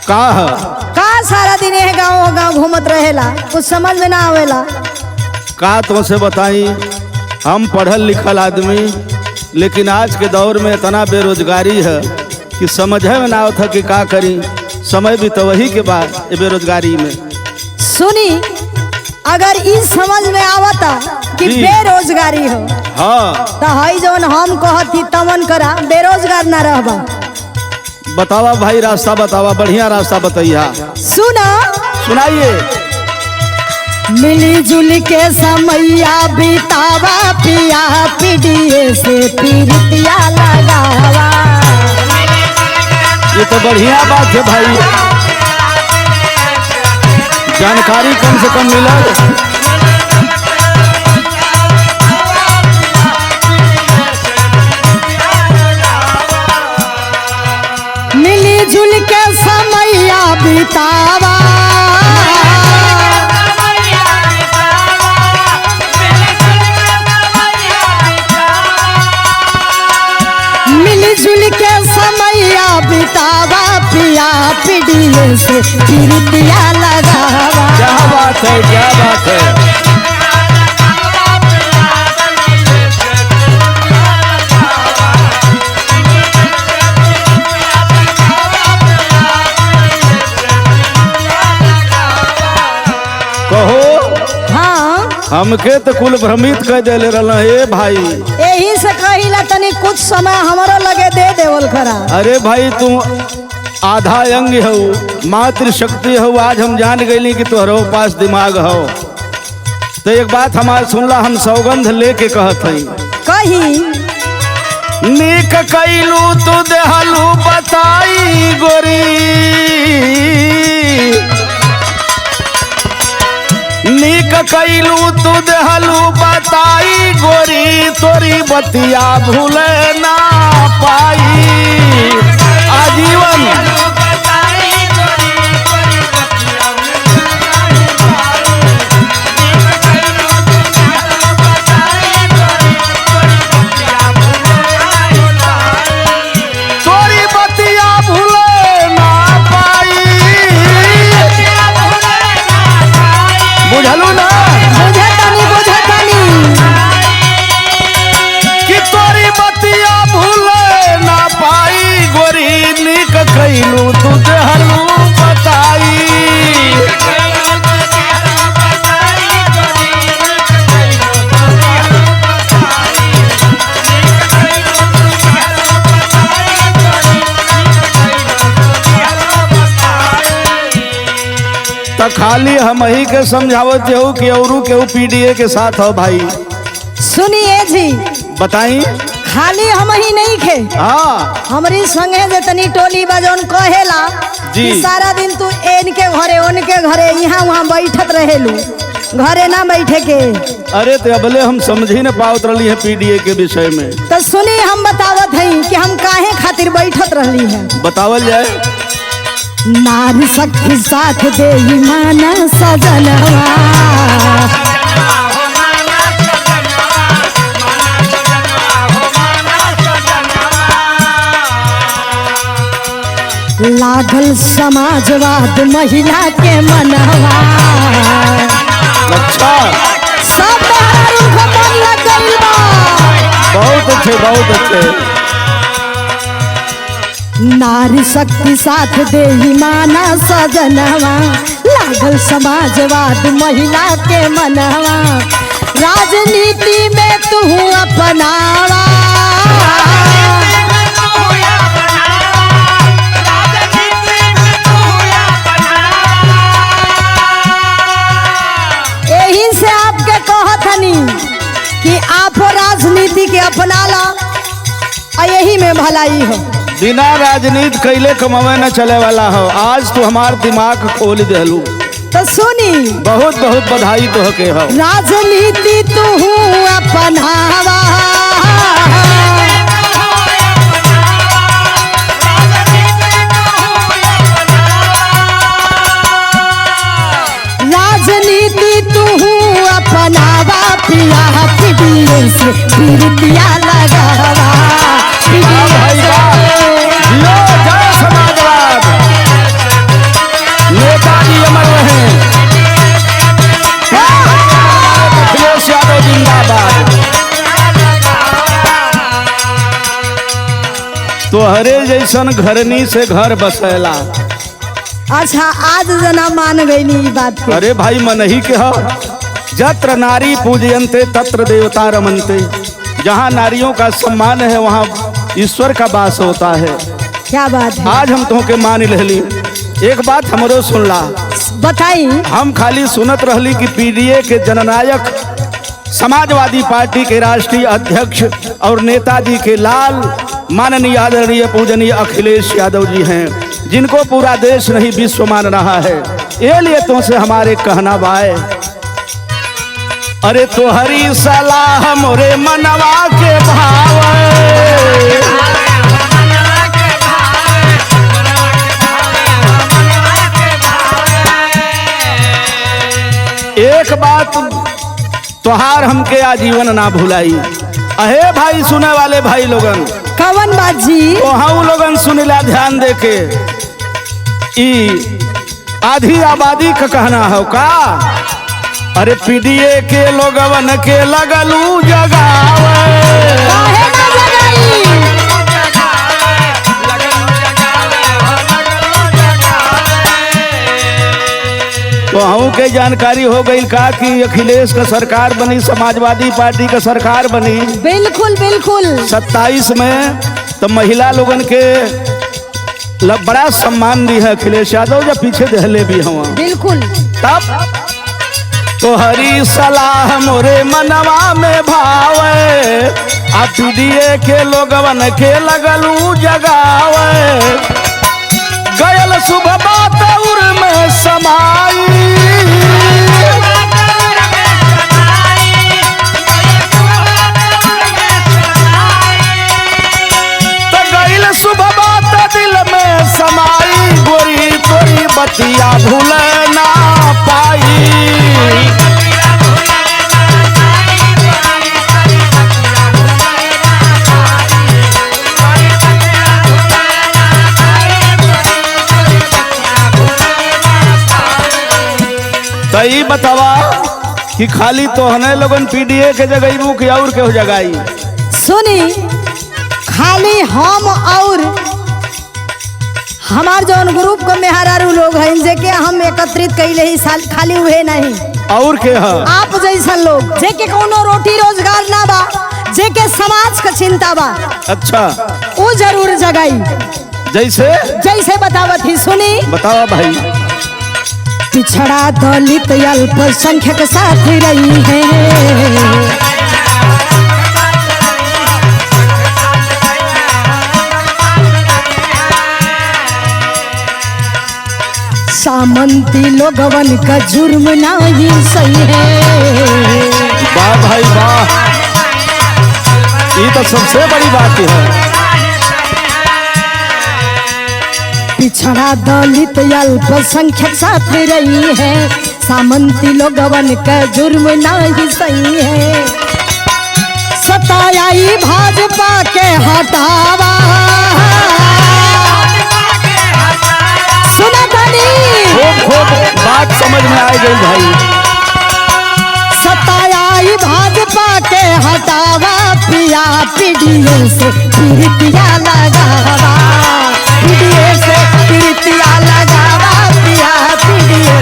का है? का सारा दिन है गाँव घूमत रहेला, कुछ समझ में ना आवेला। का तुमसे बताई, हम पढ़ल लिखल आदमी, लेकिन आज के दौर में इतना बेरोजगारी है कि समझ में ना आता कि का करी। समय भी तो वही के बाद ये बेरोजगारी में। सुनी, अगर इस समझ में आवता कि बेरोजगारी हो, हाँ, तो हई जौन हम कहती तमन करा, बेरोजगार ना रहबा। बतावा भाई, रास्ता बतावा, बढ़िया रास्ता बताइया। सुना, सुनाइए। मिली जुल के समैया बितावा, पिया पीड़िए से पीरितिया लगावा। ये तो बढ़िया बात है भाई, जानकारी कम से कम मिला। मिली जुल के समैया बितावा, मिली जुल के समैया बितावा, पिया पीड़िए से पीरितिया लगावा। क्या बात है, क्या बात है। कहो। हाँ, हमके तो कुल भ्रमित कर देले रहला हे भाई। यही से कहिला तनी कुछ समय हमारो लगे दे देवल करा। अरे भाई, तू आधा अंग हो, मातृ शक्ति हो। आज हम जान गई कि तोहरो पास दिमाग हो। तो एक बात हमार सुनला, हम सौगंध लेके कहत हई। कही नीक कैलू तू देहलू बताई गोरी, नीक कैलू तू देहलू बताई गोरी, तोरी बतिया भूले ना पाई आजीवन। तोरी बतिया भूले ना पाई, बुझलू ना? बुझे तनी कि तोरी बतिया भूले ना पाई गोरी, नीक कैलू तू देहलू बताई। तो खाली हम ही के समझावत हो कि औरू के पीडीए के साथ हो भाई। सुनिए जी, बताई। खाली हम ही नहीं खे, हाँ, हमारी संगे जे तनी टोली बजौन कहेला जी। कि सारा दिन तू इनके घरे उनके घरे यहाँ वहाँ बैठत रहेलू, घरे ना बैठे के। अरे तो अबले हम समझ ही न पावत रही है पीडीए के विषय में। तो सुनी, हम बतावत हई कि हम काहे खातिर बैठत रहली है। बतावल जाए। नारी शक्ति साथ दे माना सजनवा, लागल समाजवाद महिला के मनवा। अच्छा, सब बहारों को मन लग गइल बा। बहुत अच्छे, बहुत अच्छे। नारी शक्ति साथ दे माना सजनवा, लागल समाजवाद महिला के मनवा। राजनीति में तू अपनावा, यही से आपके कहत हनी कि आप राजनीति के अपना ला, यही में भलाई हो। बिना राजनीति कैले कमावे न चले वाला हो। आज तू हमार दिमाग खोल देलू। तो सुनी, बहुत बहुत बधाई तो के हो। राजनीति तू अपनावा, राजनीति तू अपनावा, पिया पीड़िए से पीरितिया लगावा। भाई वाह, लो जय समाजवाद। तोहरे जैसन घरनी से घर बसेला। अच्छा आज जना मान गई ई बात के। अरे भाई मन ही के हो, जत्र नारी पूजयन्ते तत्र देवता रमन्ते। जहाँ नारियों का सम्मान है वहाँ ईश्वर का वास होता है। क्या बात है। आज हम तुमके मान लेली। एक बात हमरो सुनला, बताई। हम खाली सुनत रहली कि पीडीए के जननायक समाजवादी पार्टी के राष्ट्रीय अध्यक्ष और नेताजी के लाल माननीय आदरणीय पूजनीय अखिलेश यादव जी हैं, जिनको पूरा देश नहीं विश्व मान रहा है। ये लिए तुमसे हमारे कहना बाए, अरे तोहरी सलाह मोरे मनवा के भाव। एक बात तोहार हमके आजीवन ना भुलाई। अहे भाई सुने वाले भाई लोगन, कवन बात जी? तो हम लोगन सुनिला ध्यान दे के। ई आधी आबादी का कहना है का, अरे पीडीए के लोगवन के लगलू जगावे। काहे ना जगाई? तो हम के जानकारी हो गई का कि अखिलेश का सरकार बनी, समाजवादी पार्टी का सरकार बनी। बिल्कुल बिल्कुल। 27 में तो महिला लोगन के बड़ा सम्मान दी है अखिलेश यादव, जब पीछे दहले भी हुआ। बिल्कुल। तब तोहरी सलाह मोरे मनवा में भावे, आ पीडीए के लोगवन के लगलू जगावे। गयल सुबह बात उर में समाई, तो गयल सुबह बात दिल में समाई। गोरी तोरी बतिया भूल ना पाई। तई बतावा कि खाली तोहने लोगन पीडीए के जगह के और के हो जगाई? सुनी, खाली हम और हमार जौन ग्रुप को मेहरारू लोग हैं जेके हम एकत्रित कैले ही साल, खाली हुए नहीं और के है? आप जैसन लोग जेके कोनो रोटी रोजगार ना बा, जेके समाज का चिंता बा। अच्छा, वो जरूर जगाई। जैसे जैसे बतावत ही, सुनी। बतावा भाई। पिछड़ा दलित अल्पसंख्यक साथ रही है, सामंती लोगवन का जुर्म नहीं सही है। वाह भाई वाह, ये तो सबसे बड़ी बात है। पिछड़ा दलित अल्पसंख्यक साथ रही है, सामंती लोगवन का जुर्म नहीं सही है। सताई भाजपा के हटावा, सुना धनी, खूब बात समझ में आ गई भाई। सताई भाजपा के हटावा, पिया पीडीए से पीड़ितिया लगावा, पीडीए से पीड़ितिया लगावा, पिया पीडीए।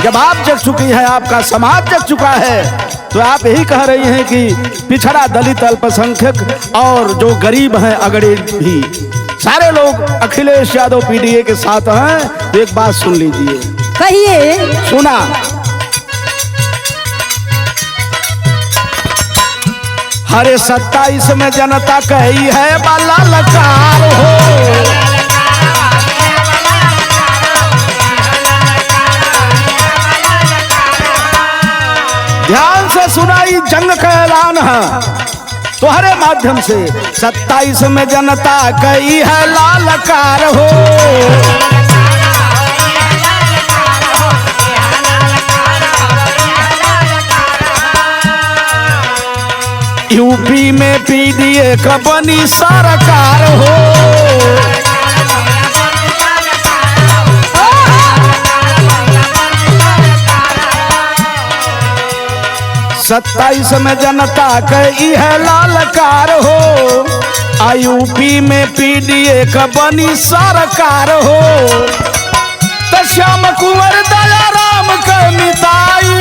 जब आप जग चुकी है, आपका समाज जग चुका है, तो आप यही कह रही हैं कि पिछड़ा दलित अल्पसंख्यक और जो गरीब हैं अगड़े भी सारे लोग अखिलेश यादव पीडीए के साथ हैं। तो एक बात सुन लीजिए। कहिए। सुना, हरे 27 में जनता कही है बाला लकार हो। ध्यान से सुनाई, जंग का ऐलान है तुम्हारे माध्यम से। 27 में जनता कही है लालकार हो। यूपी में पीडीए का बनी सरकार हो। 27 में जनता के इह लालकार हो, यूपी में पीडीए का बनी सरकार हो, तो श्याम कुंवर दया राम के मिताई,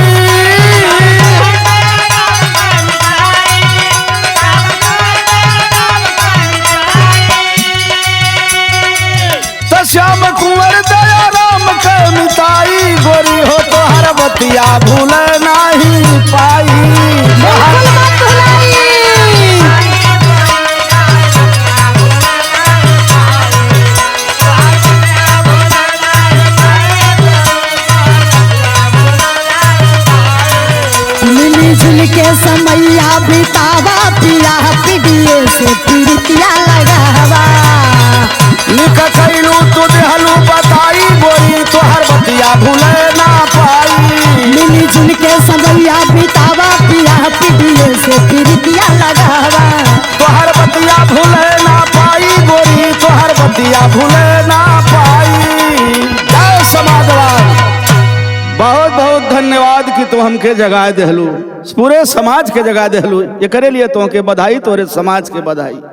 तो श्याम कुंवर दया राम के मिताई, गोरी हो तो हर बतिया भूल नहीं पाई। बिल्कुल मत भुलाई। मिली जुल के समैया बितावा, पिया पीड़िए से पीड़ितिया लगावा, लिख कैलू तू देहलू बताई, गोरी तो हर बतिया भूले ना पाई। मिली जुल के समैया बितावा, पिया पीड़िए से पीड़ितिया लगावा, तो हर बतिया भूले ना पाई, गोरी तो हर बतिया भूले ना पाई। जय समाजवाद। बहुत बहुत धन्यवाद कि तू हमके जगा देहलू, पूरे समाज के जगा देहलू, ये करे लिए तो के बधाई, तोरे समाज के बधाई।